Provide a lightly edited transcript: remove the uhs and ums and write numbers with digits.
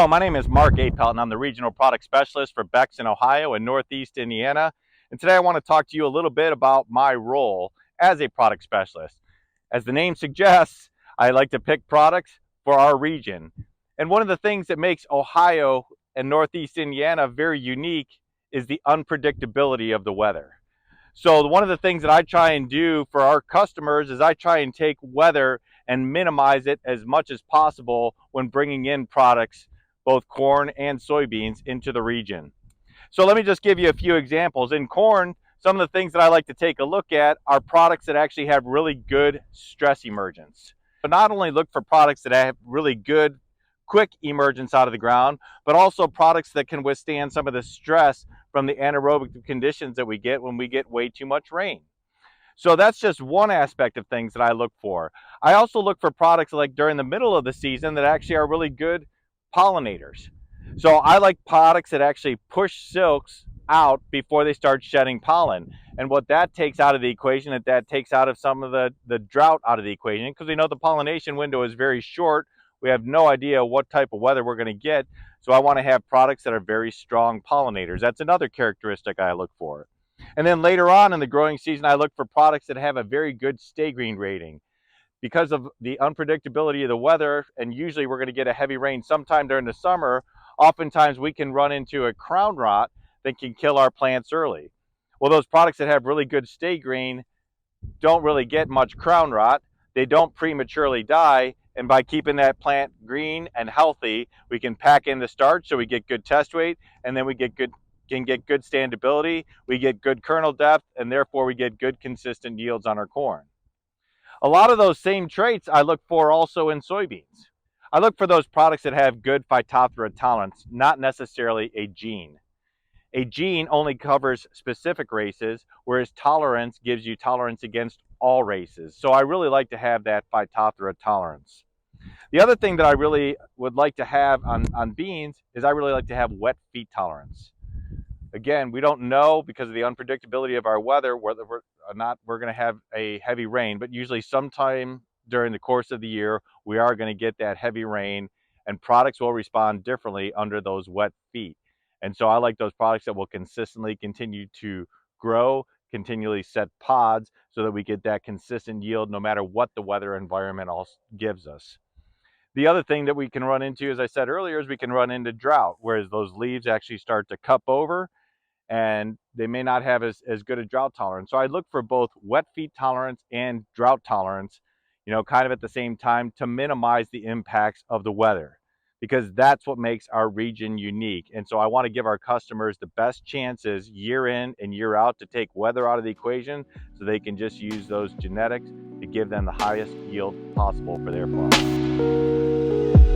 Hello, my name is Mark Apelt, and I'm the Regional Product Specialist for Beck's in Ohio and Northeast Indiana. And today I want to talk to you a little bit about my role as a product specialist. As the name suggests, I like to pick products for our region. And one of the things that makes Ohio and Northeast Indiana very unique is the unpredictability of the weather. So one of the things that I try and do for our customers is I try and take weather and minimize it as much as possible when bringing in products, both corn and soybeans, into the region. So let me just give you a few examples. In corn, some of the things that I like to take a look at are products that actually have really good stress emergence. So not only look for products that have really good quick emergence out of the ground, but also products that can withstand some of the stress from the anaerobic conditions that we get when we get way too much rain. So that's just one aspect of things that I look for. I also look for products like during the middle of the season that actually are really good pollinators. So I like products that actually push silks out before they start shedding pollen. And what that takes out of the equation, that takes out of some of the drought out of the equation, because we know the pollination window is very short. We have no idea what type of weather we're going to get. So I want to have products that are very strong pollinators. That's another characteristic I look for. And then later on in the growing season, I look for products that have a very good stay green rating. Because of the unpredictability of the weather, and usually we're going to get a heavy rain sometime during the summer, oftentimes we can run into a crown rot that can kill our plants early. Well, those products that have really good stay green don't really get much crown rot. They don't prematurely die. And by keeping that plant green and healthy, we can pack in the starch so we get good test weight, and then we can get good standability, we get good kernel depth, and therefore we get good consistent yields on our corn. A lot of those same traits I look for also in soybeans. I look for those products that have good Phytophthora tolerance, not necessarily a gene. A gene only covers specific races, whereas tolerance gives you tolerance against all races. So I really like to have that Phytophthora tolerance. The other thing that I really would like to have on beans is I really like to have wet feet tolerance. Again, we don't know because of the unpredictability of our weather whether we're going to have a heavy rain, but usually sometime during the course of the year, we are going to get that heavy rain, and products will respond differently under those wet feet. And so I like those products that will consistently continue to grow, continually set pods so that we get that consistent yield no matter what the weather environment gives us. The other thing that we can run into, as I said earlier, is we can run into drought, whereas those leaves actually start to cup over and they may not have as good a drought tolerance. So I look for both wet feet tolerance and drought tolerance, kind of at the same time to minimize the impacts of the weather, because that's what makes our region unique. And so I want to give our customers the best chances year in and year out to take weather out of the equation so they can just use those genetics to give them the highest yield possible for their farm.